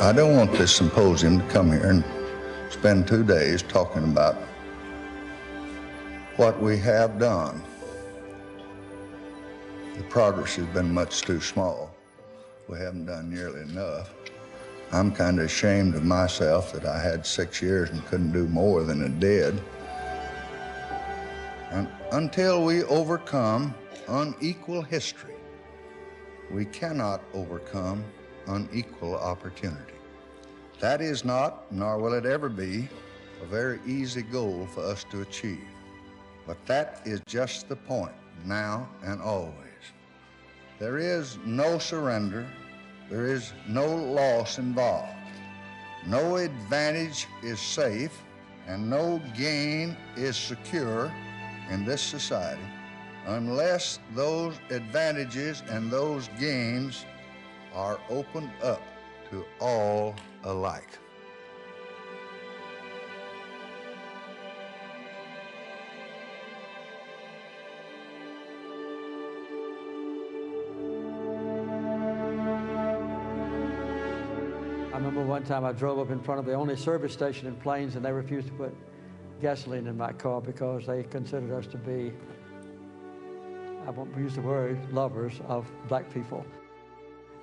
I don't want this symposium to come here and spend 2 days talking about what we have done. The progress has been much too small. We haven't done nearly enough. I'm kind of ashamed of myself that I had 6 years and couldn't do more than I did. And until we overcome unequal history, we cannot overcome unequal opportunity. That is not, nor will it ever be, a very easy goal for us to achieve. But that is just the point, now and always. There is no surrender, there is no loss involved. No advantage is safe, and no gain is secure in this society unless those advantages and those gains are opened up to all alike. I remember one time I drove up in front of the only service station in Plains, and they refused to put gasoline in my car because they considered us to be, I won't use the word, lovers of black people.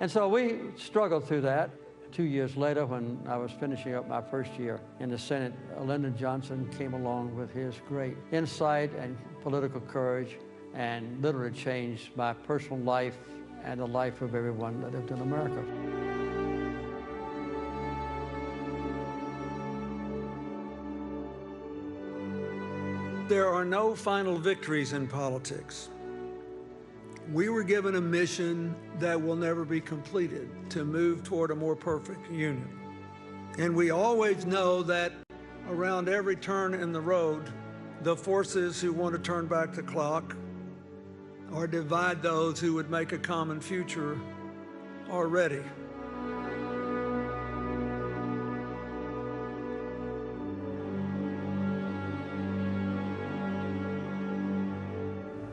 And so we struggled through that. 2 years later, when I was finishing up my first year in the Senate, Lyndon Johnson came along with his great insight and political courage and literally changed my personal life and the life of everyone that lived in America. There are no final victories in politics. We were given a mission that will never be completed, to move toward a more perfect union. And we always know that around every turn in the road, the forces who want to turn back the clock or divide those who would make a common future are ready.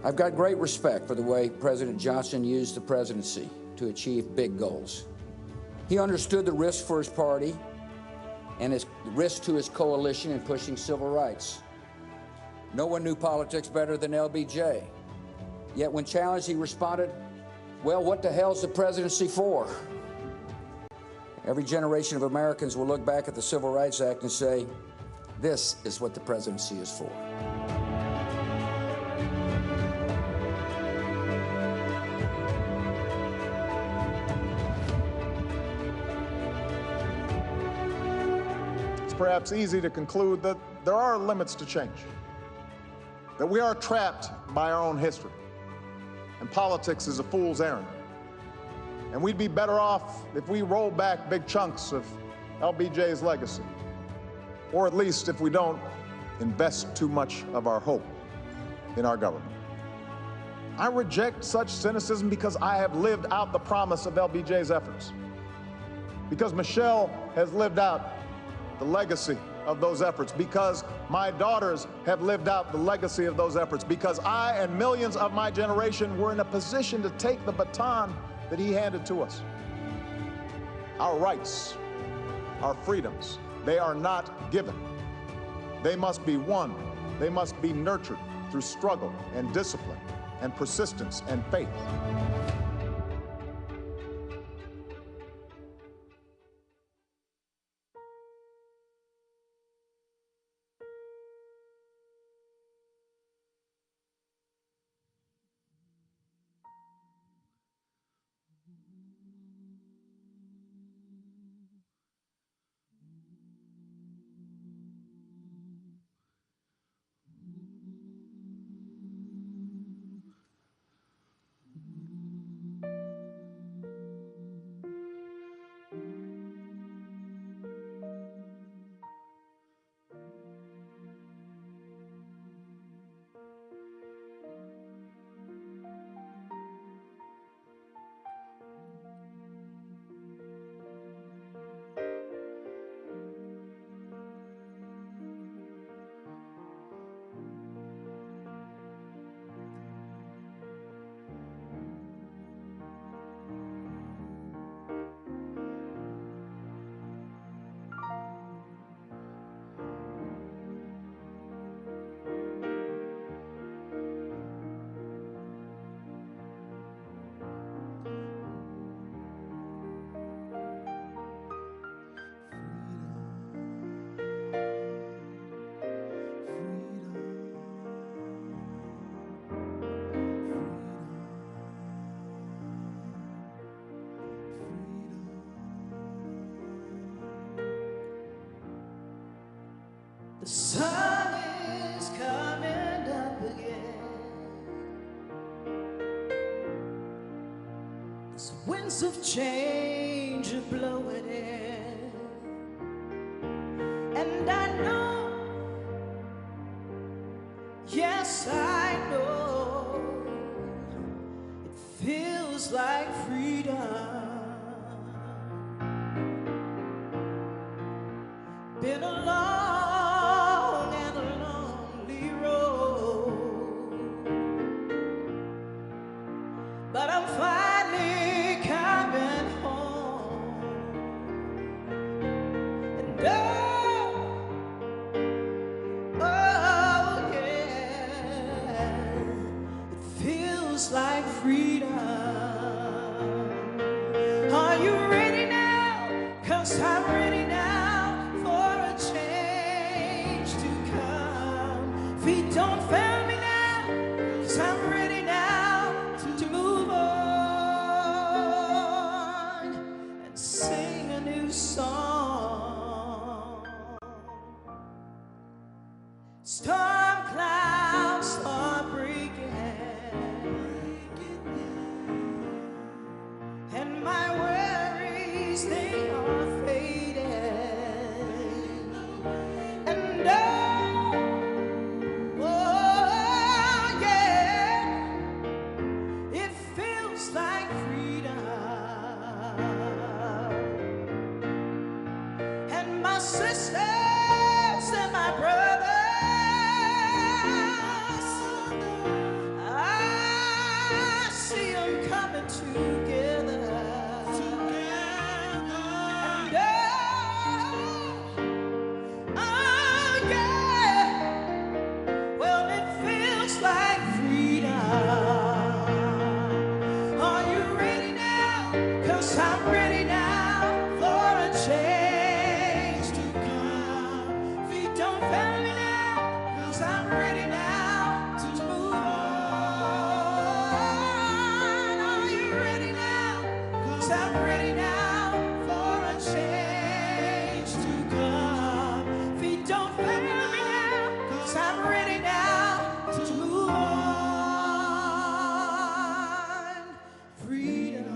I've got great respect for the way President Johnson used the presidency to achieve big goals. He understood the risk for his party and his risk to his coalition in pushing civil rights. No one knew politics better than LBJ. Yet when challenged, he responded, "Well, what the hell's the presidency for?" Every generation of Americans will look back at the Civil Rights Act and say, this is what the presidency is for. It's perhaps easy to conclude that there are limits to change, that we are trapped by our own history, and politics is a fool's errand. And we'd be better off if we roll back big chunks of LBJ's legacy, or at least if we don't invest too much of our hope in our government. I reject such cynicism because I have lived out the promise of LBJ's efforts, because Michelle has lived out the legacy of those efforts, because my daughters have lived out the legacy of those efforts, because I and millions of my generation were in a position to take the baton that he handed to us. Our rights, our freedoms, they are not given. They must be won. They must be nurtured through struggle and discipline and persistence and faith. The sun is coming up again. There's winds of change are blowing in, and I know, yes I know, it feels like freedom. Been a long and a lonely road, but I'm finally coming home. And oh yeah, it feels like freedom. Are you ready now? 'Cause I'm ready now. Feet don't fail me now, 'cause I'm ready now to move on and sing a new song. Storm clouds are breaking, and my worries, they are fading, and like freedom. And my sisters and my brothers, I see them coming together. And oh yeah, well it feels like freedom. I'm ready now for a change to come. Feet don't fail me now, 'cause I'm ready now to move on. Are you ready now? 'Cause I'm ready now for a change to come. Feet don't fail me now, 'cause I'm ready now to move on. Freedom.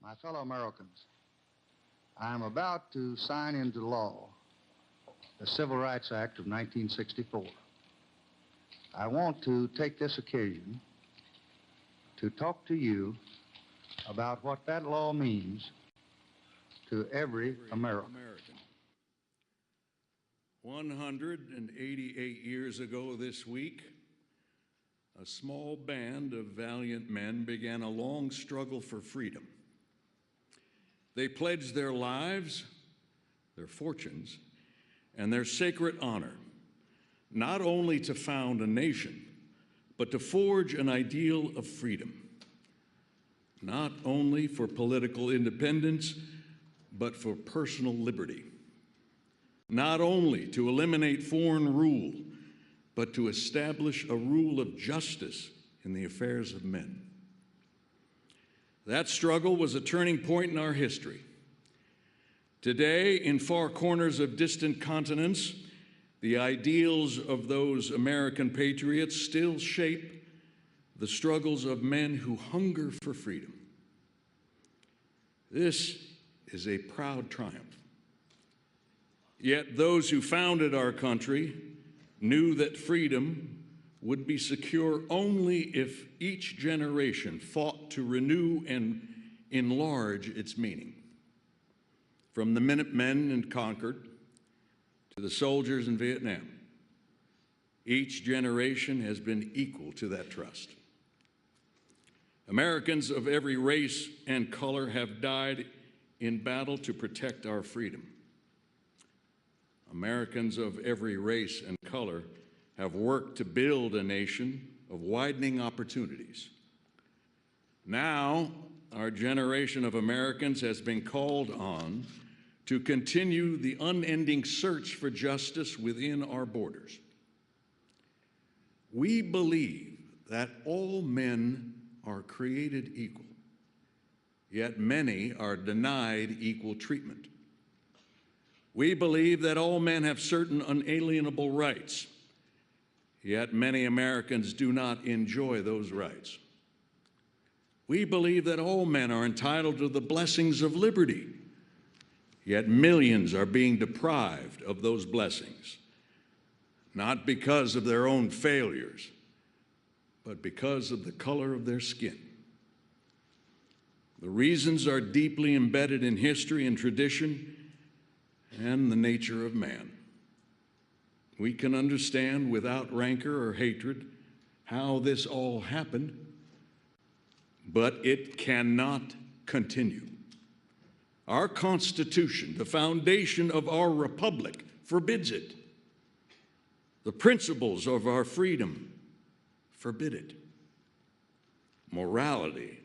My fellow Americans, I am about to sign into law the Civil Rights Act of 1964. I want to take this occasion to talk to you about what that law means to every American. 188 years ago this week, a small band of valiant men began a long struggle for freedom. They pledged their lives, their fortunes, and their sacred honor, not only to found a nation, but to forge an ideal of freedom, not only for political independence, but for personal liberty, not only to eliminate foreign rule, but to establish a rule of justice in the affairs of men. That struggle was a turning point in our history. Today, in far corners of distant continents, The ideals of those American patriots still shape the struggles of men who hunger for freedom. This is a proud triumph. Yet those who founded our country knew that freedom would be secure only if each generation fought to renew and enlarge its meaning. From the Minutemen in Concord to the soldiers in Vietnam, each generation has been equal to that trust. Americans of every race and color have died in battle to protect our freedom. Americans of every race and color have worked to build a nation of widening opportunities. Now, our generation of Americans has been called on to continue the unending search for justice within our borders. We believe that all men are created equal, yet many are denied equal treatment. We believe that all men have certain unalienable rights, yet many Americans do not enjoy those rights. We believe that all men are entitled to the blessings of liberty, yet millions are being deprived of those blessings, not because of their own failures, but because of the color of their skin. The reasons are deeply embedded in history and tradition and the nature of man. We can understand without rancor or hatred how this all happened, but it cannot continue. Our Constitution, the foundation of our republic, forbids it. The principles of our freedom forbid it. Morality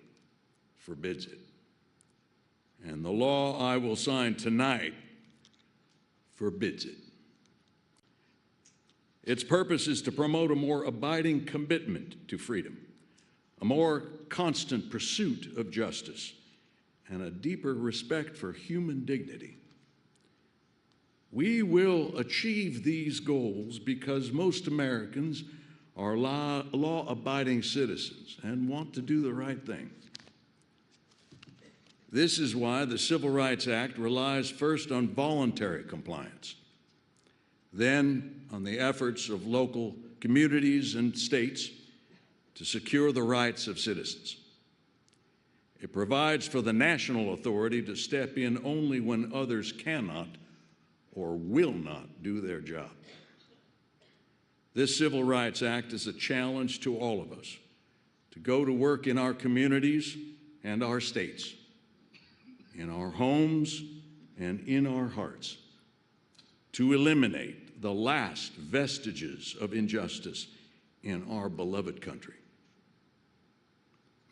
forbids it. And the law I will sign tonight forbids it. Its purpose is to promote a more abiding commitment to freedom, a more constant pursuit of justice, and a deeper respect for human dignity. We will achieve these goals because most Americans are law-abiding citizens and want to do the right thing. This is why the Civil Rights Act relies first on voluntary compliance, then on the efforts of local communities and states to secure the rights of citizens. It provides for the national authority to step in only when others cannot or will not do their job. This Civil Rights Act is a challenge to all of us to go to work in our communities and our states, in our homes and in our hearts, to eliminate the last vestiges of injustice in our beloved country.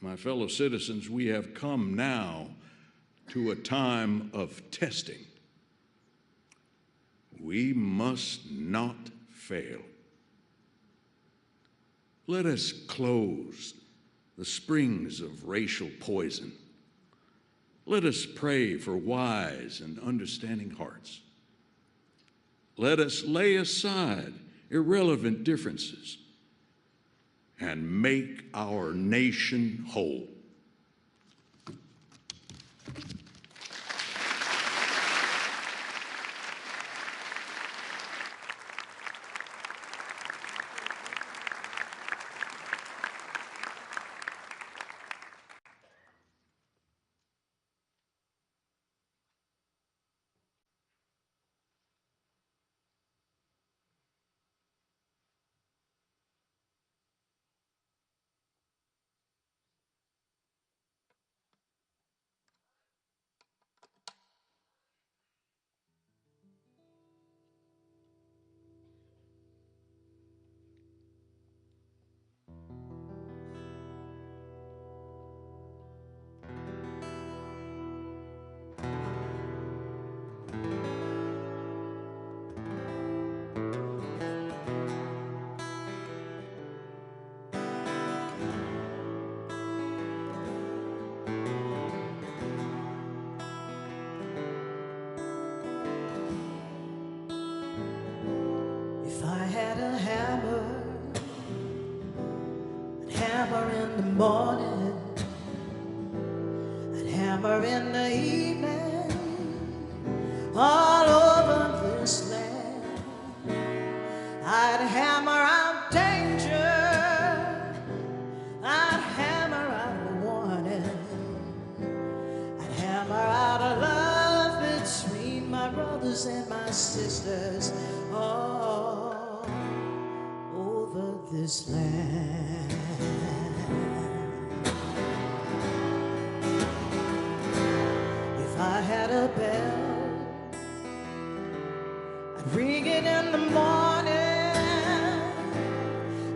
My fellow citizens, we have come now to a time of testing. We must not fail. Let us close the springs of racial poison. Let us pray for wise and understanding hearts. Let us lay aside irrelevant differences and make our nation whole. in the morning, I'd hammer in the evening, all over this land. I'd hammer out danger, I'd hammer out a warning, I'd hammer out a love between my brothers and my sisters all over this land. If I had a bell, I'd ring it in the morning,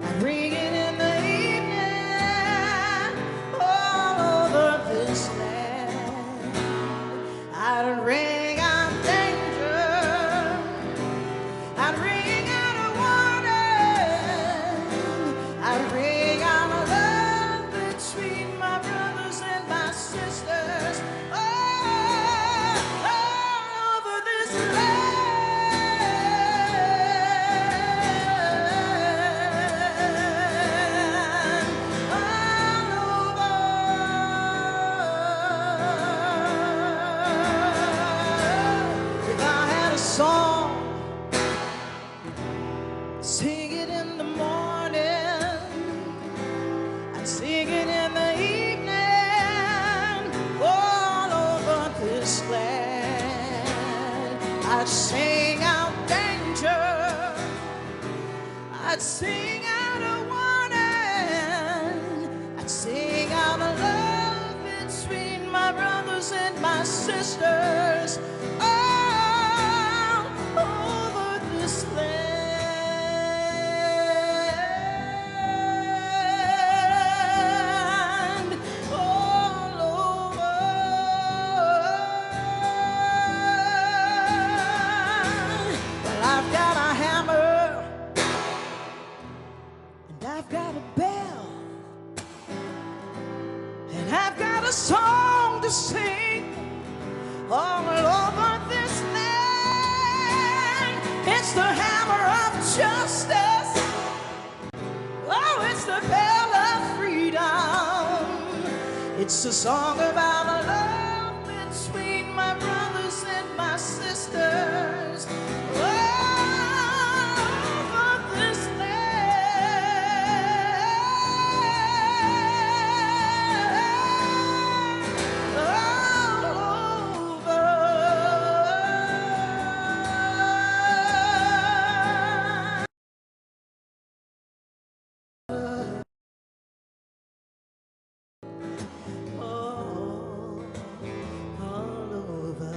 I'd ring it in the evening, all over this land. I'd ring out danger, I'd ring out a warning, I'd ring out a love between my brothers and my sisters all over this land. If I had a song, sing it in the morning, I'd sing it in the evening, all over this land. I'd sing out danger, I'd sing out a warning, I'd sing out a love between my brothers and my sisters all over this land, all over. Well, I've got a hammer and I've got a bell and I've got a song to sing all over this land. It's the hammer of justice. Oh, it's the bell of freedom. It's a song about a love between my brothers and my sisters all over this land, all over. All over.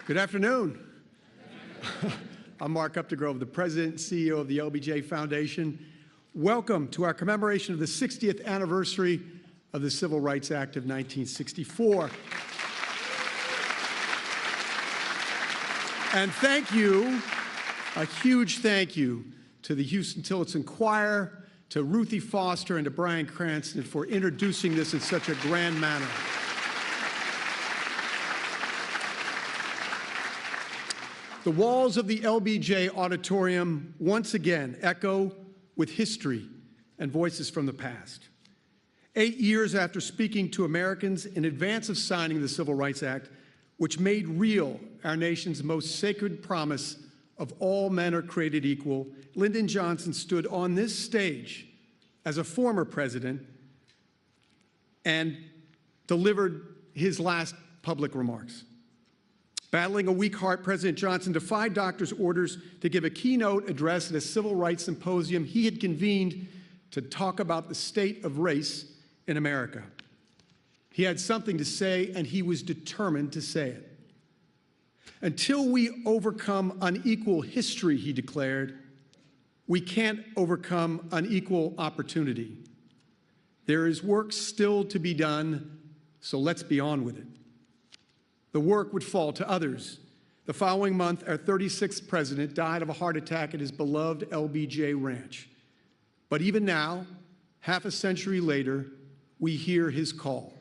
Good afternoon. I'm Mark Updegrove, the President and CEO of the LBJ Foundation. Welcome to our commemoration of the 60th anniversary of the Civil Rights Act of 1964. And thank you, a huge thank you to the Houston Tillotson Choir, to Ruthie Foster, and to Brian Cranston for introducing this in such a grand manner. The walls of the LBJ Auditorium once again echo with history and voices from the past. 8 years after speaking to Americans in advance of signing the Civil Rights Act, which made real our nation's most sacred promise of all men are created equal, Lyndon Johnson stood on this stage as a former president and delivered his last public remarks. Battling a weak heart, President Johnson defied doctors' orders to give a keynote address at a civil rights symposium he had convened to talk about the state of race in America. He had something to say, and he was determined to say it. Until we overcome unequal history, he declared, we can't overcome unequal opportunity. There is work still to be done, so let's be on with it. The work would fall to others. The following month, our 36th president died of a heart attack at his beloved LBJ ranch. But even now, half a century later, we hear his call.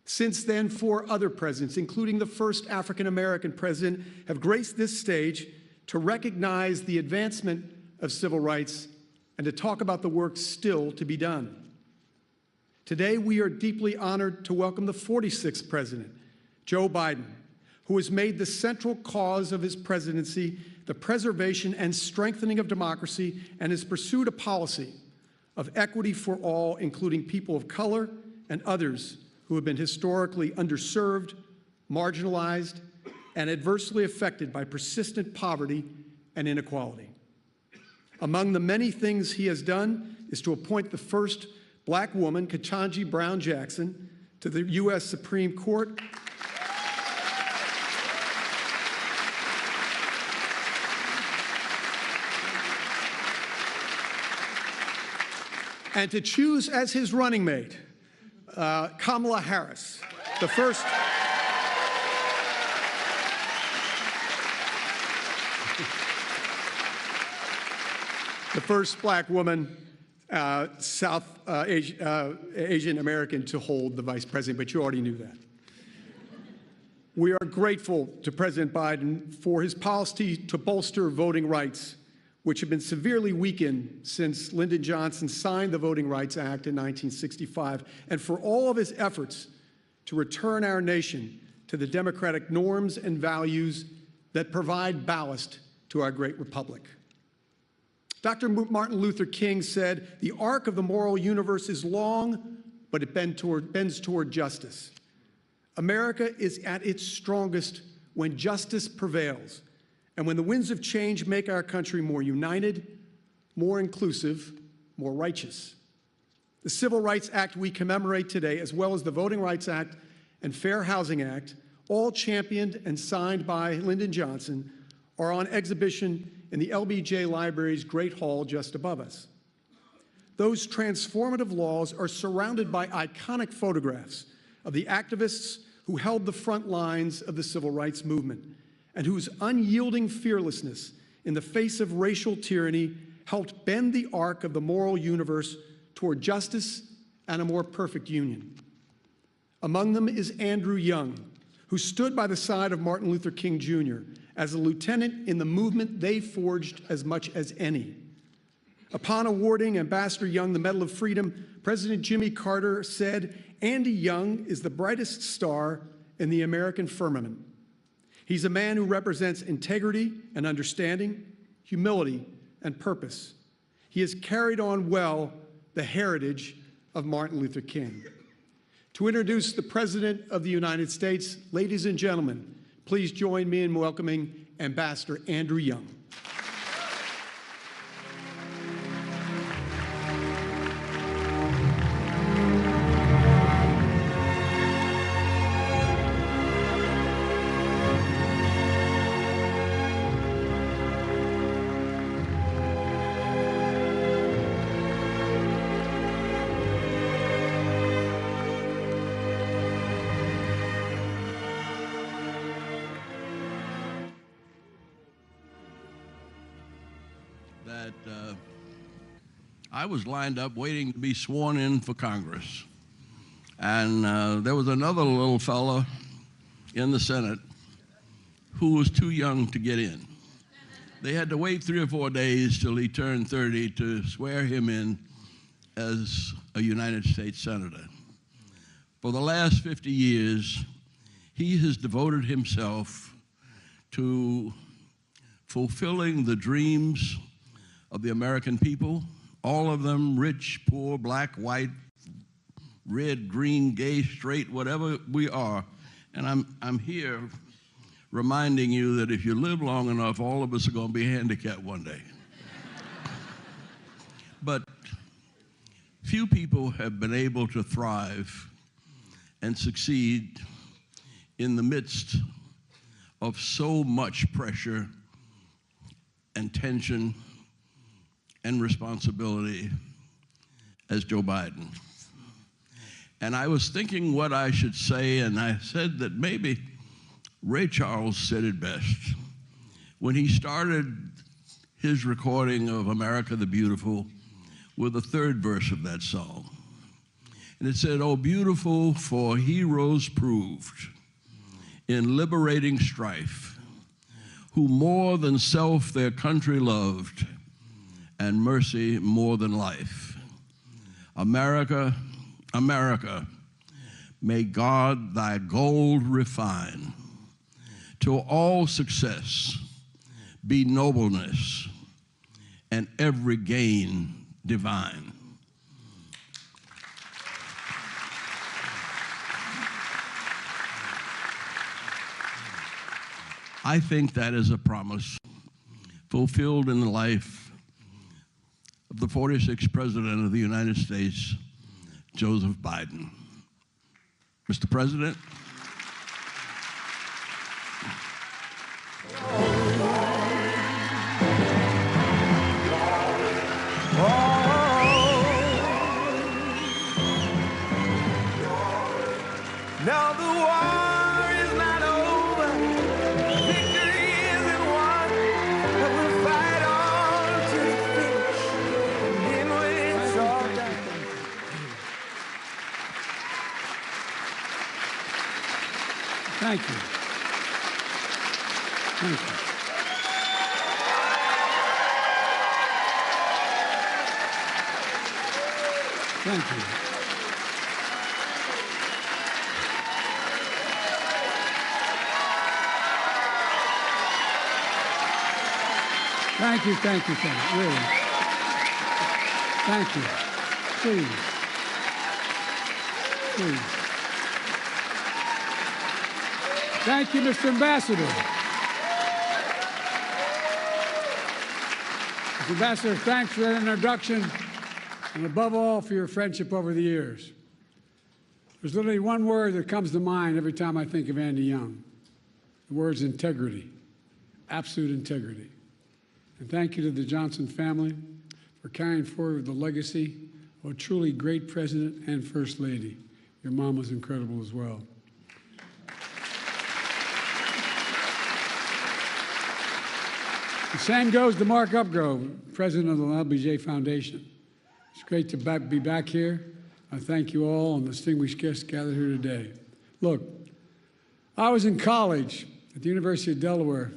Since then, 4 other presidents, including the first African-American president, have graced this stage to recognize the advancement of civil rights and to talk about the work still to be done. Today, we are deeply honored to welcome the 46th president, Joe Biden, who has made the central cause of his presidency the preservation and strengthening of democracy and has pursued a policy of equity for all, including people of color and others who have been historically underserved, marginalized, and adversely affected by persistent poverty and inequality. Among the many things he has done is to appoint the first black woman, Ketanji Brown Jackson, to the U.S. Supreme Court, and to choose as his running mate Kamala Harris, the first black woman, South Asian American to hold the vice president, but you already knew that. We are grateful to President Biden for his policy to bolster voting rights, which have been severely weakened since Lyndon Johnson signed the Voting Rights Act in 1965, and for all of his efforts to return our nation to the democratic norms and values that provide ballast to our great republic. Dr. Martin Luther King said, "The arc of the moral universe is long, but it bends toward justice." America is at its strongest when justice prevails, and when the winds of change make our country more united, more inclusive, more righteous. The Civil Rights Act we commemorate today, as well as the Voting Rights Act and Fair Housing Act, all championed and signed by Lyndon Johnson, are on exhibition in the LBJ Library's Great Hall just above us. Those transformative laws are surrounded by iconic photographs of the activists who held the front lines of the civil rights movement, and whose unyielding fearlessness in the face of racial tyranny helped bend the arc of the moral universe toward justice and a more perfect union. Among them is Andrew Young, who stood by the side of Martin Luther King Jr. as a lieutenant in the movement they forged as much as any. Upon awarding Ambassador Young the Medal of Freedom, President Jimmy Carter said, "Andy Young is the brightest star in the American firmament. He's a man who represents integrity and understanding, humility and purpose. He has carried on well the heritage of Martin Luther King." To introduce the President of the United States, ladies and gentlemen, please join me in welcoming Ambassador Andrew Young. I was lined up waiting to be sworn in for Congress. And there was another little fella in the Senate who was too young to get in. They had to wait 3 or 4 days till he turned 30 to swear him in as a United States Senator. For the last 50 years, he has devoted himself to fulfilling the dreams of the American people, all of them, rich, poor, black, white, red, green, gay, straight, whatever we are. And I'm here reminding you that if you live long enough, all of us are going to be handicapped one day. But few people have been able to thrive and succeed in the midst of so much pressure and tension and responsibility as Joe Biden. And I was thinking what I should say, and I said that maybe Ray Charles said it best when he started his recording of America the Beautiful with the 3rd verse of that song. And it said, "Oh, beautiful for heroes proved in liberating strife, who more than self their country loved, and mercy more than life. America, America, may God thy gold refine, to all success be nobleness, and every gain divine." I think that is a promise fulfilled in the life of the 46th President of the United States, Joseph Biden. Mr. President. Now the war is not over, victory isn't won, but we'll fight on to the finish, and then when it's all done. Thank you. Thank you. Thank you. Thank you, thank you, thank you, really. Thank you. Please. Please. Thank you, Mr. Ambassador. Mr. Ambassador, thanks for that introduction, and above all, for your friendship over the years. There's literally one word that comes to mind every time I think of Andy Young. The word's integrity, absolute integrity. And thank you to the Johnson family for carrying forward the legacy of a truly great president and first lady. Your mom was incredible as well. The same goes to Mark Upgrove, president of the LBJ Foundation. It's great to be back here. I thank you all and distinguished guests gathered here today. Look, I was in college at the University of Delaware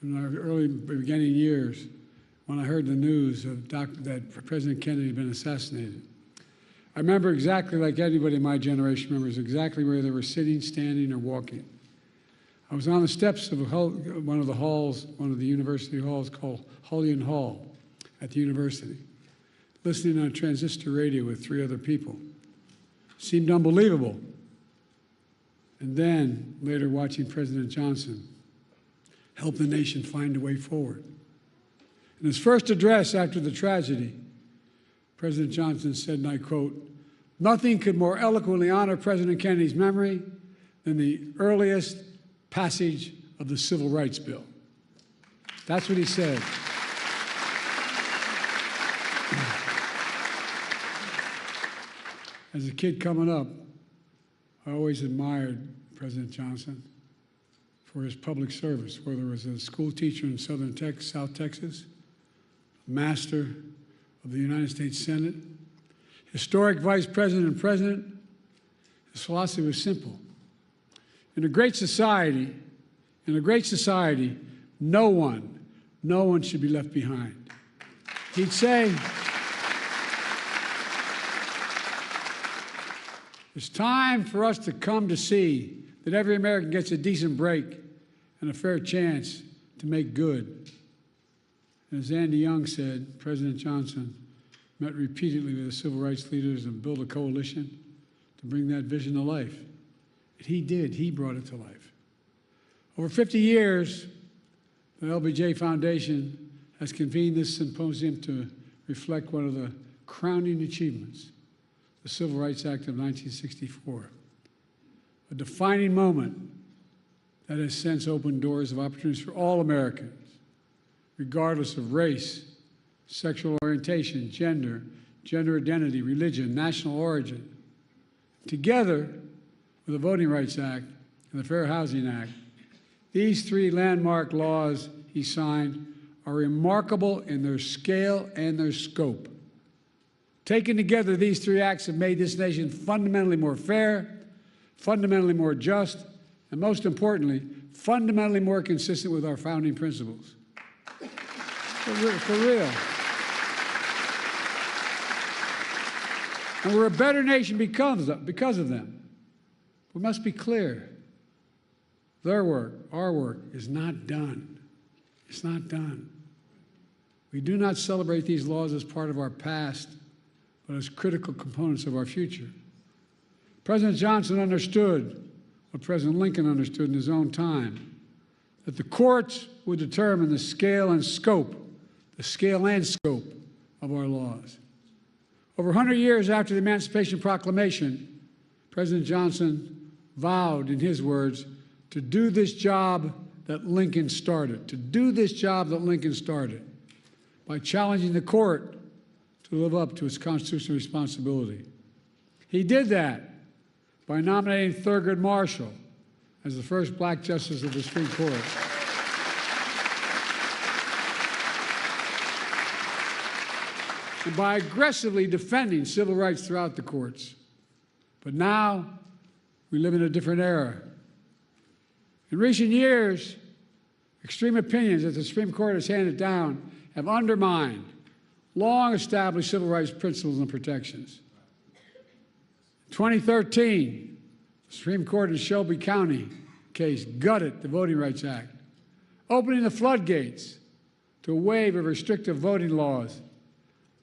in our early beginning years when I heard the news of that President Kennedy had been assassinated. I remember exactly like anybody in my generation remembers exactly where they were sitting, standing, or walking. I was on the steps of one of the university halls called Hullion Hall at the university, listening on a transistor radio with 3 other people. Seemed unbelievable. And then, later watching President Johnson help the nation find a way forward. In his first address after the tragedy, President Johnson said, and I quote, "Nothing could more eloquently honor President Kennedy's memory than the earliest passage of the Civil Rights Bill." That's what he said. As a kid coming up, I always admired President Johnson for his public service, whether it was a school teacher in South Texas, Master of the United States Senate, historic Vice President and President, his philosophy was simple. In a great society, no one should be left behind. He'd say, it's time for us to come to see that every American gets a decent break and a fair chance to make good. And as Andy Young said, President Johnson met repeatedly with the civil rights leaders and built a coalition to bring that vision to life. And he did. He brought it to life. Over 50 years, the LBJ Foundation has convened this symposium to reflect one of the crowning achievements, the Civil Rights Act of 1964, a defining moment that has since opened doors of opportunities for all Americans, regardless of race, sexual orientation, gender identity, religion, national origin. Together with the Voting Rights Act and the Fair Housing Act, these three landmark laws he signed are remarkable in their scale and their scope. Taken together, these three acts have made this nation fundamentally more fair, fundamentally more just, and most importantly, fundamentally more consistent with our founding principles. For real. And we're a better nation because of them. We must be clear. Their work, our work, is not done. It's not done. We do not celebrate these laws as part of our past, but as critical components of our future. President Johnson understood what President Lincoln understood in his own time, that the courts would determine the scale and scope of our laws. Over 100 years after the Emancipation Proclamation, President Johnson vowed, in his words, to do this job that Lincoln started, by challenging the court to live up to its constitutional responsibility. He did that by nominating Thurgood Marshall as the first black justice of the Supreme Court. And by aggressively defending civil rights throughout the courts. But now, we live in a different era. In recent years, extreme opinions that the Supreme Court has handed down have undermined long-established civil rights principles and protections. In 2013, the Supreme Court in Shelby County case gutted the Voting Rights Act, opening the floodgates to a wave of restrictive voting laws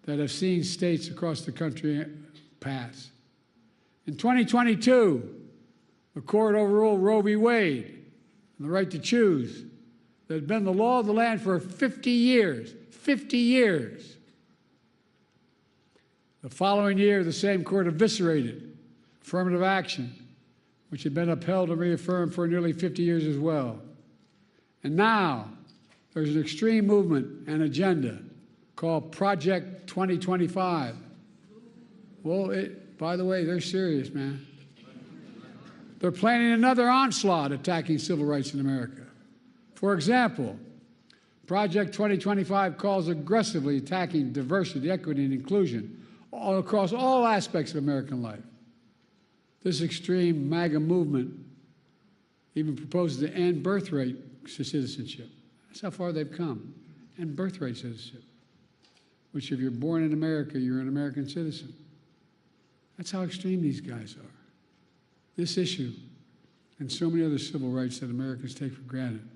that have seen states across the country pass. In 2022, the court overruled Roe v. Wade and the right to choose that had been the law of the land for 50 years. 50 years. The following year, the same court eviscerated affirmative action, which had been upheld and reaffirmed for nearly 50 years as well. And now, there's an extreme movement and agenda called Project 2025. Well, by the way, they're serious, man. They're planning another onslaught attacking civil rights in America. For example, Project 2025 calls aggressively attacking diversity, equity, and inclusion all across all aspects of American life. This extreme MAGA movement even proposes to end birthright citizenship. That's how far they've come. End birthright citizenship, which if you're born in America, you're an American citizen. That's how extreme these guys are. This issue and so many other civil rights that Americans take for granted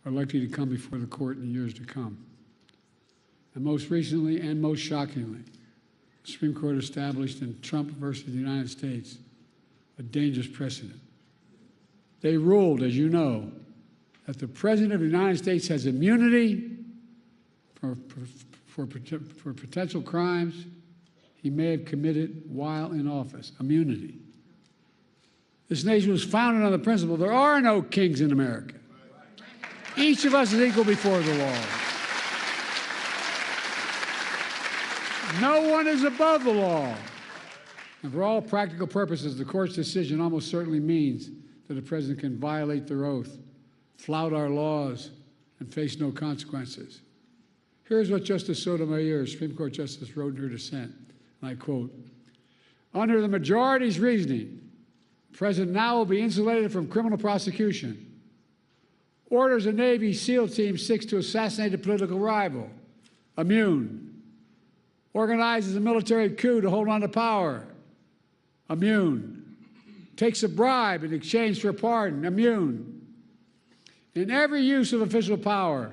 are likely to come before the court in the years to come. And most recently and most shockingly, the Supreme Court established in Trump versus the United States a dangerous precedent. They ruled, as you know, that the President of the United States has immunity for potential crimes he may have committed while in office. Immunity. This nation was founded on the principle there are no kings in America. Each of us is equal before the law. No one is above the law. And for all practical purposes, the court's decision almost certainly means that a president can violate their oath, flout our laws, and face no consequences. Here's what Justice Sotomayor, Supreme Court Justice, wrote in her dissent, and I quote, "Under the majority's reasoning, the President now will be insulated from criminal prosecution. Orders a Navy SEAL team seeks to assassinate a political rival, immune. Organizes a military coup to hold on to power, immune. Takes a bribe in exchange for a pardon, immune. In every use of official power,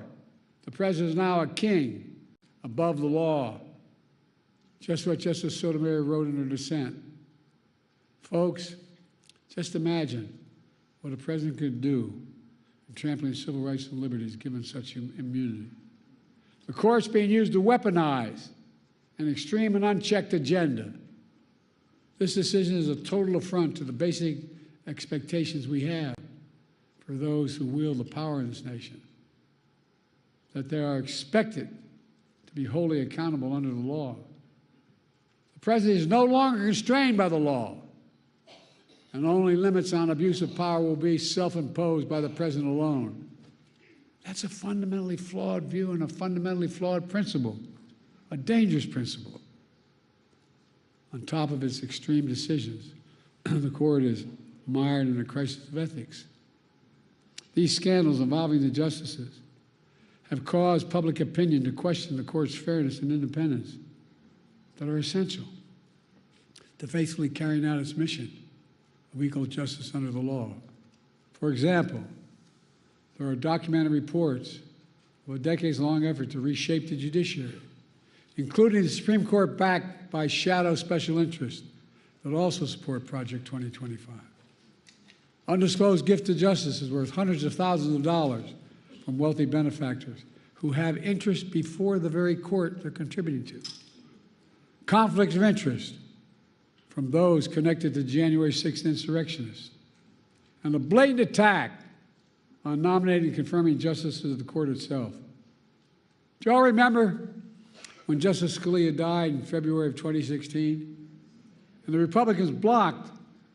the President is now a king above the law." Just what Justice Sotomayor wrote in her dissent. Folks, just imagine what a president could do in trampling civil rights and liberties given such immunity. The court's being used to weaponize an extreme and unchecked agenda. This decision is a total affront to the basic expectations we have for those who wield the power in this nation, that they are expected to be wholly accountable under the law. The President is no longer constrained by the law, and only limits on abuse of power will be self-imposed by the President alone. That's a fundamentally flawed view and a fundamentally flawed principle, a dangerous principle. On top of its extreme decisions, the court is mired in a crisis of ethics. These scandals involving the justices have caused public opinion to question the court's fairness and independence that are essential to faithfully carrying out its mission of equal justice under the law. For example, there are documented reports of a decades-long effort to reshape the judiciary, including the Supreme Court backed by shadow special interests that also support Project 2025. Undisclosed gift to justice is worth hundreds of thousands of dollars from wealthy benefactors who have interest before the very court they're contributing to. Conflicts of interest from those connected to January 6th insurrectionists, and a blatant attack on nominating and confirming justices of the court itself. Do you all remember when Justice Scalia died in February of 2016? And the Republicans blocked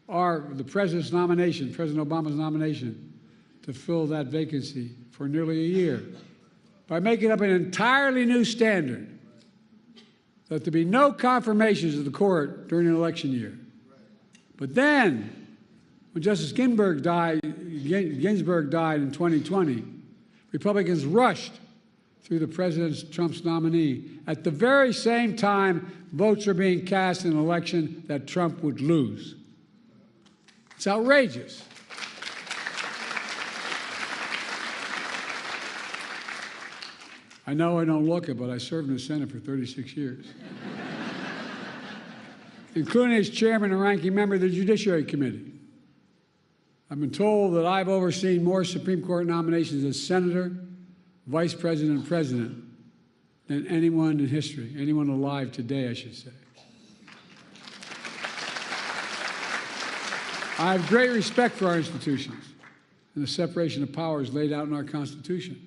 the President's nomination, President Obama's nomination, to fill that vacancy for nearly a year by making up an entirely new standard that there be no confirmations of the court during an election year. But then, when Justice Ginsburg died in 2020, Republicans rushed through the President Trump's nominee at the very same time votes are being cast in an election that Trump would lose. It's outrageous. I know I don't look it, but I served in the Senate for 36 years, including as chairman and ranking member of the Judiciary Committee. I've been told that I've overseen more Supreme Court nominations as senator, vice president, and president than anyone in history, anyone alive today, I should say. I have great respect for our institutions and the separation of powers laid out in our Constitution.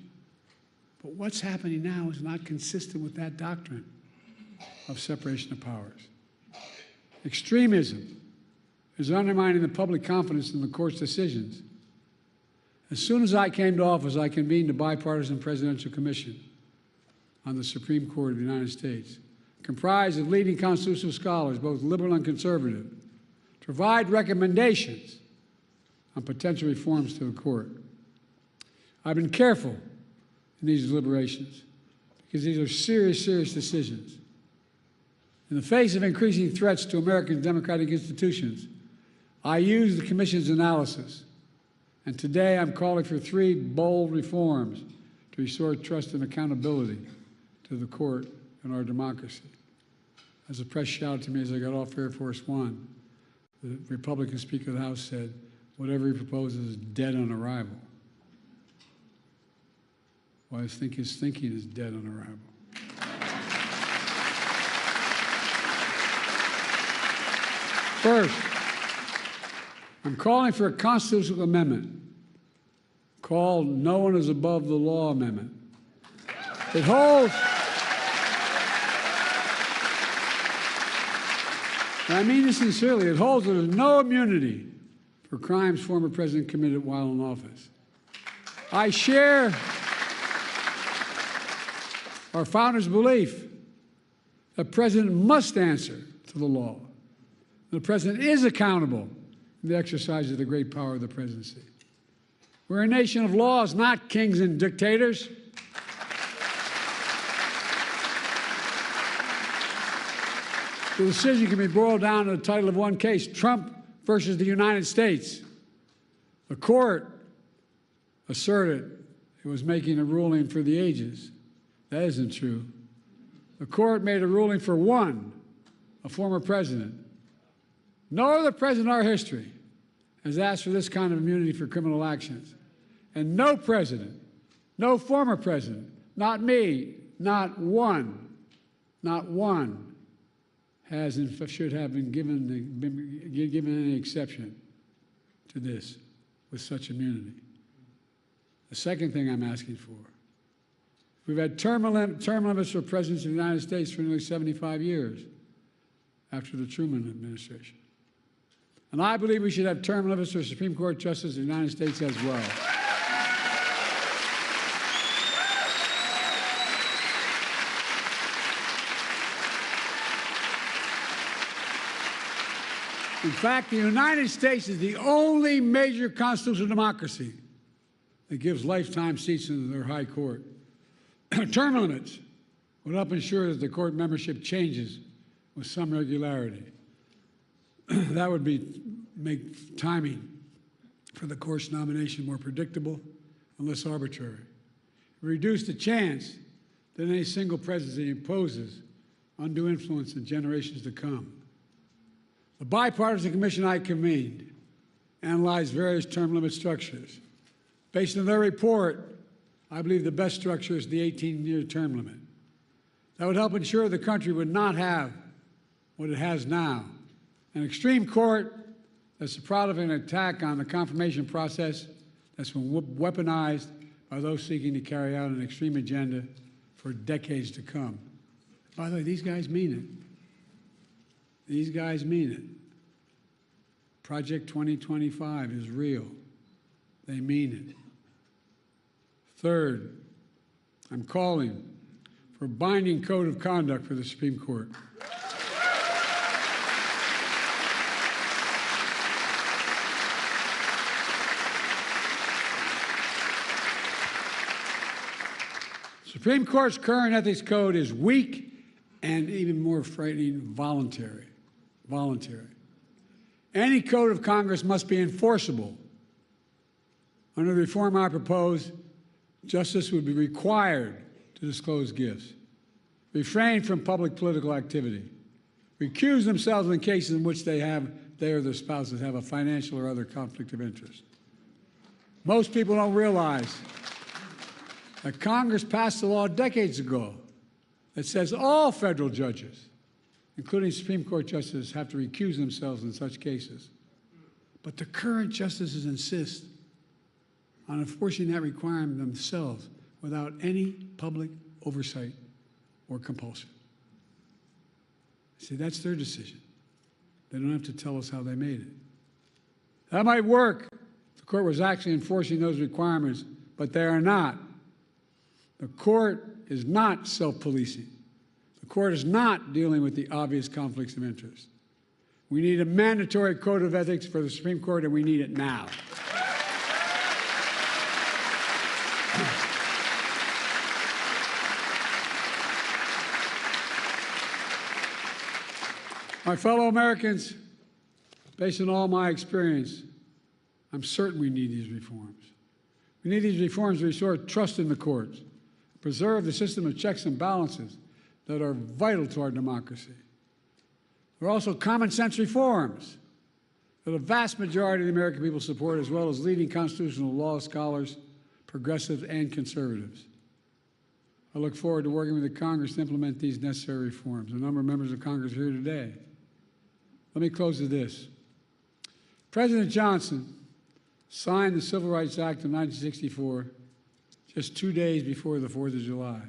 But what's happening now is not consistent with that doctrine of separation of powers. Extremism is undermining the public confidence in the court's decisions. As soon as I came to office, I convened a bipartisan presidential commission on the Supreme Court of the United States, comprised of leading constitutional scholars, both liberal and conservative, to provide recommendations on potential reforms to the court. I've been careful in these deliberations because these are serious, serious decisions. In the face of increasing threats to American democratic institutions, I used the Commission's analysis, and today I'm calling for 3 bold reforms to restore trust and accountability to the court and our democracy. As the press shouted to me as I got off Air Force One, the Republican Speaker of the House said, "Whatever he proposes is dead on arrival." Well, I think his thinking is dead on arrival. First, I'm calling for a constitutional amendment called "No One is Above the Law" amendment. It holds, and I mean this sincerely, it holds that there's no immunity for crimes former president committed while in office. I share our founders' belief that the president must answer to the law. The president is accountable in the exercise of the great power of the presidency. We're a nation of laws, not kings and dictators. The decision can be boiled down to the title of one case, Trump versus the United States. The court asserted it was making a ruling for the ages. That isn't true. The court made a ruling for one, a former president. No other president in our history has asked for this kind of immunity for criminal actions. And no president, no former president, not me, not one, has and should have been given any exception to this with such immunity. The second thing I'm asking for, we've had term limits for presidents of the United States for nearly 75 years after the Truman administration. And I believe we should have term limits for Supreme Court justices of the United States as well. In fact, the United States is the only major constitutional democracy that gives lifetime seats in their high court. Term limits would help ensure that the court membership changes with some regularity. That would make timing for the court's nomination more predictable and less arbitrary. It would reduce the chance that any single presidency imposes undue influence in generations to come. The bipartisan commission I convened analyzed various term limit structures. Based on their report, I believe the best structure is the 18-year term limit. That would help ensure the country would not have what it has now, an extreme court that's the product of an attack on the confirmation process that's been weaponized by those seeking to carry out an extreme agenda for decades to come. By the way, these guys mean it. These guys mean it. Project 2025 is real. They mean it. Third, I'm calling for a binding code of conduct for the Supreme Court. Supreme Court's current ethics code is weak and, even more frightening, voluntary. Any code of Congress must be enforceable. Under the reform I propose, justice would be required to disclose gifts, refrain from public political activity, recuse themselves in cases in which they or their spouses have a financial or other conflict of interest. Most people don't realize that Congress passed a law decades ago that says all federal judges, including Supreme Court justices, have to recuse themselves in such cases. But the current justices insist on enforcing that requirement themselves without any public oversight or compulsion. See, that's their decision. They don't have to tell us how they made it. That might work if the court was actually enforcing those requirements, but they are not. The court is not self-policing. The court is not dealing with the obvious conflicts of interest. We need a mandatory code of ethics for the Supreme Court, and we need it now. My fellow Americans, based on all my experience, I'm certain we need these reforms. We need these reforms to restore trust in the courts, preserve the system of checks and balances that are vital to our democracy. There are also common sense reforms that a vast majority of the American people support, as well as leading constitutional law scholars, progressives, and conservatives. I look forward to working with the Congress to implement these necessary reforms. A number of members of Congress are here today. Let me close with this. President Johnson signed the Civil Rights Act of 1964 just 2 days before the 4th of July.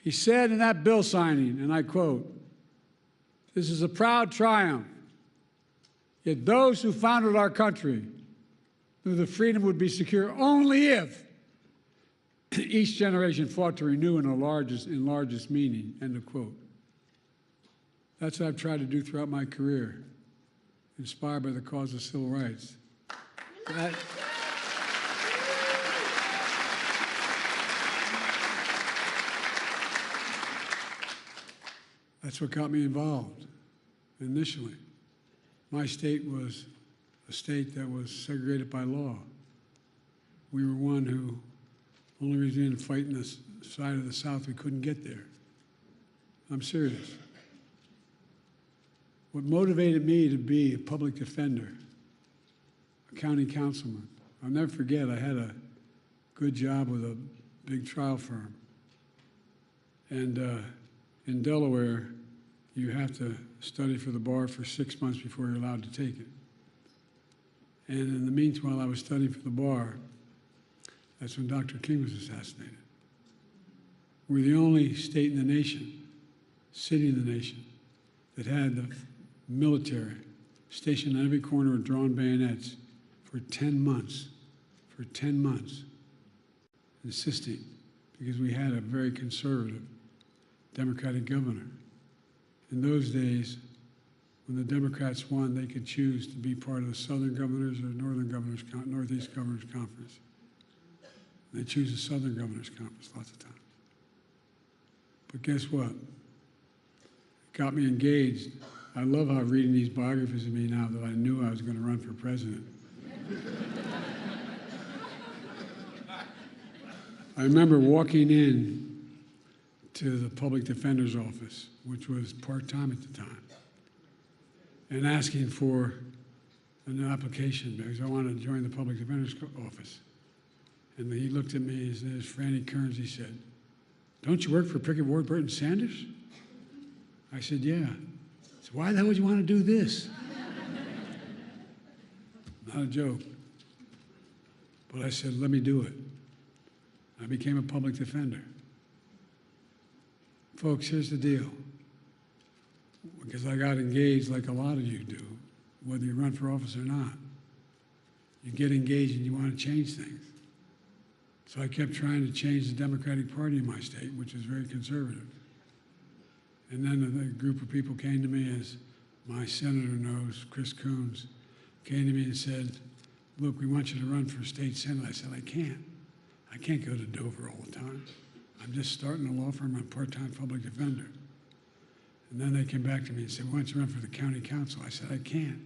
He said in that bill signing, and I quote, "This is a proud triumph, yet those who founded our country knew the freedom would be secure only if Each generation fought to renew in largest meaning, end of quote. That's what I've tried to do throughout my career, inspired by the cause of civil rights. That's what got me involved initially. My state was a state that was segregated by law. We were one who, only reason we didn't fight in the side of the South, we couldn't get there. I'm serious. What motivated me to be a public defender, a county councilman, I'll never forget, I had a good job with a big trial firm. And in Delaware, you have to study for the bar for 6 months before you're allowed to take it. And in the meantime, while I was studying for the bar, that's when Dr. King was assassinated. We're the only state in the nation, city in the nation, that had the military stationed on every corner with drawn bayonets for 10 months, insisting, because we had a very conservative Democratic governor. In those days, when the Democrats won, they could choose to be part of the Southern Governors or Northeast Governors Conference. They choose the Southern Governors Conference lots of times. But guess what? It got me engaged. I love how reading these biographies of me now that I knew I was going to run for president. I remember walking in to the public defender's office, which was part-time at the time, and asking for an application because I wanted to join the public defender's office. And he looked at me, his name is Franny Kearns, he said, "Don't you work for Pickett, Ward, Burton, Sanders?" I said, "Yeah." He said, "Why the hell would you want to do this?" Not a joke. But I said, "Let me do it." I became a public defender. Folks, here's the deal. Because I got engaged like a lot of you do, whether you run for office or not. You get engaged and you want to change things. So I kept trying to change the Democratic Party in my state, which is very conservative. And then a group of people came to me, as my senator knows, Chris Coons, came to me and said, "Look, we want you to run for state senate." I said, I can't go to Dover all the time. I'm just starting a law firm. I'm a part-time public defender. And then they came back to me and said, "Why don't you run for the county council?" I said, "I can't."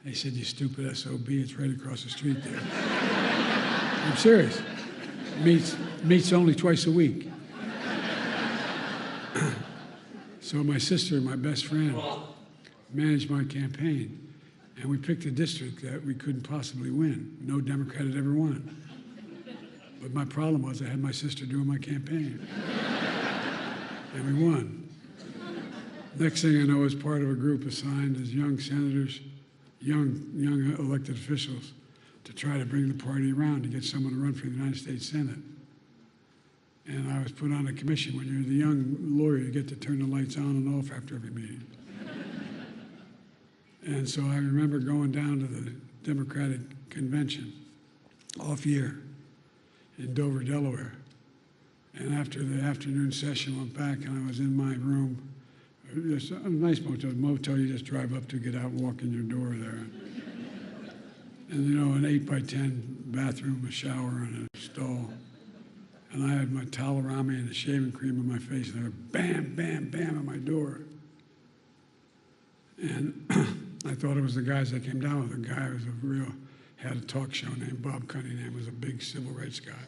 They said, "You stupid SOB, it's right across the street there." I'm serious. Meets only twice a week. So my sister, my best friend, managed my campaign. And we picked a district that we couldn't possibly win. No Democrat had ever won. But my problem was I had my sister doing my campaign. And we won. Next thing I know, I was part of a group assigned as young senators, young elected officials, to try to bring the party around to get someone to run for the United States Senate. And I was put on a commission. When you're the young lawyer, you get to turn the lights on and off after every meeting. And so I remember going down to the Democratic convention off year in Dover, Delaware. And after the afternoon session, went back and I was in my room. Just a nice motel you just drive up to, get out and walk in your door there. And you know, an 8x10 bathroom, a shower, and a stall. And I had my towel around me and the shaving cream on my face, and I went bam, bam, bam at my door. And I thought it was the guys that came down with. The guy was had a talk show named Bob Cunningham, was a big civil rights guy,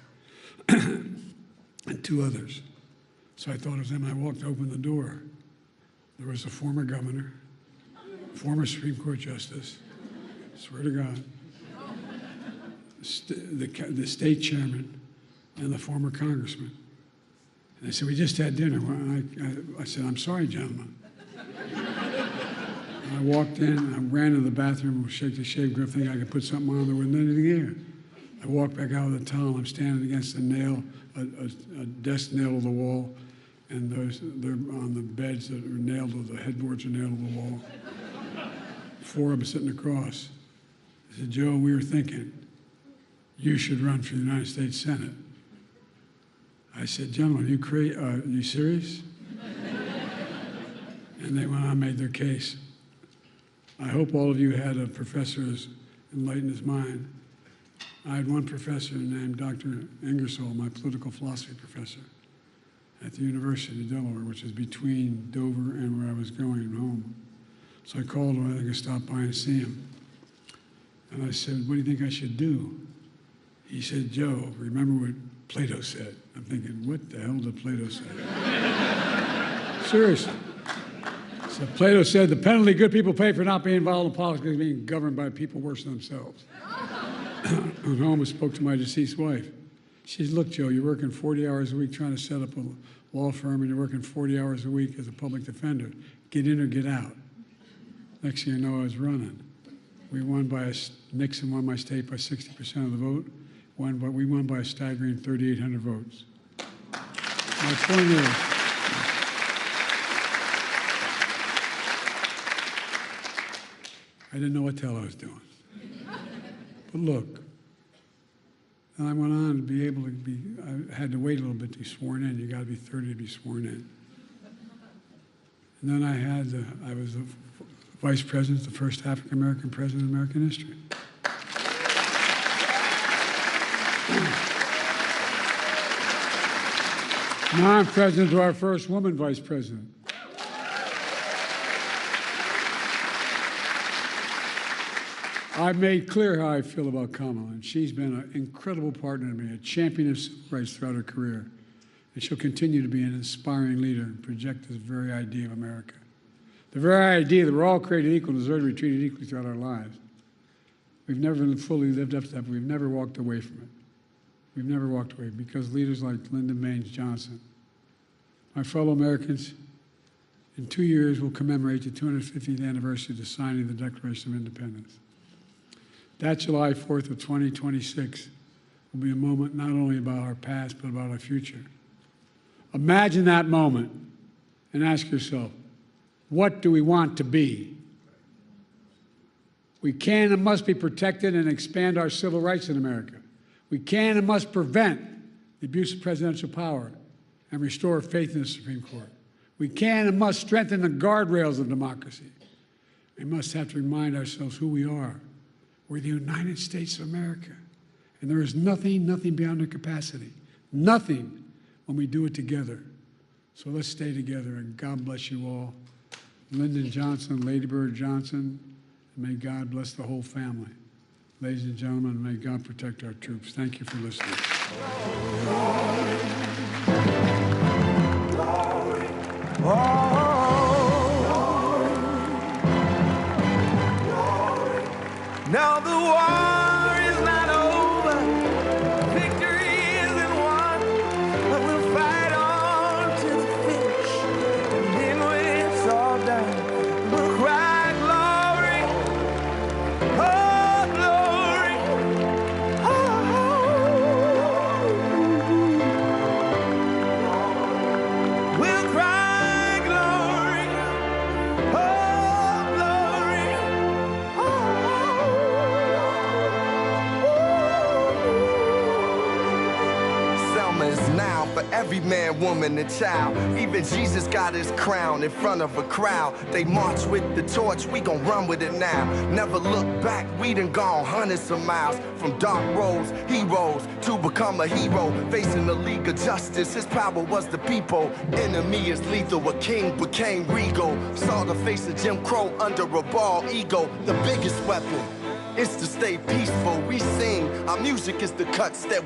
and two others. So I thought it was them. I walked to open the door. There was a former governor, former Supreme Court justice, swear to God, the state chairman, and the former congressman. And they said, "We just had dinner." Well, I said, "I'm sorry, gentlemen." I walked in, I ran to the bathroom, shake the shave grip, thinking I could put something on. There wasn't anything there. I walked back out with a towel. I'm standing against a nail, a desk nail to the wall, and they're on the beds that are nailed to the headboards are nailed to the wall. Four of them sitting across. I said, "Joe, we were thinking you should run for the United States Senate." I said, gentlemen, you serious? And they went on and made their case. I hope all of you had a professor as enlightened as mine. I had one professor named Dr. Ingersoll, my political philosophy professor, at the University of Delaware, which is between Dover and where I was going home. So I called him, I could stop by and see him. And I said, what do you think I should do? He said, Joe, remember what Plato said. I'm thinking, what the hell did Plato say? Seriously. So Plato said, the penalty good people pay for not being involved in politics is being governed by people worse than themselves. I went home and spoke to my deceased wife. She said, look, Joe, you're working 40 hours a week trying to set up a law firm, and you're working 40 hours a week as a public defender. Get in or get out. Next thing you know, I was running. Nixon won my state by 60% of the vote. We won by a staggering 3,800 votes. My point is, I didn't know what the hell I was doing. But look, and I went on to be able to be, I had to wait a little bit to be sworn in. You got to be 30 to be sworn in. And then I was the vice president, the first African-American president in American history. Now I'm president to our first woman vice president. I've made clear how I feel about Kamala, and she's been an incredible partner to me, a champion of civil rights throughout her career. And she'll continue to be an inspiring leader and project this very idea of America. The very idea that we're all created equal and deserve to be treated equally throughout our lives. We've never fully lived up to that, but we've never walked away from it. We've never walked away because leaders like Lyndon Baines Johnson, my fellow Americans, in 2 years we'll commemorate the 250th anniversary of the signing of the Declaration of Independence. That July 4th of 2026 will be a moment not only about our past, but about our future. Imagine that moment and ask yourself, what do we want to be? We can and must be protected and expand our civil rights in America. We can and must prevent the abuse of presidential power and restore faith in the Supreme Court. We can and must strengthen the guardrails of democracy. We must have to remind ourselves who we are. We're the United States of America. And there is nothing beyond our capacity. Nothing when we do it together. So let's stay together, and God bless you all. Lyndon Johnson, Lady Bird Johnson, and may God bless the whole family. Ladies and gentlemen, may God protect our troops. Thank you for listening. Now the war is not over, victory isn't won, but we'll fight on to the finish, and then when it's all done, we'll cry glory, oh glory, oh. We'll cry glory, oh glory, oh. Now for every man, woman, and child. Even Jesus got his crown in front of a crowd. They march with the torch, we gon' run with it now. Never look back, we done gone hundreds of miles. From dark roads, heroes, to become a hero. Facing the League of Justice, his power was the people. Enemy is lethal, a king became regal. Saw the face of Jim Crow under a bald ego. The biggest weapon is to stay peaceful. We sing, our music is the cuts that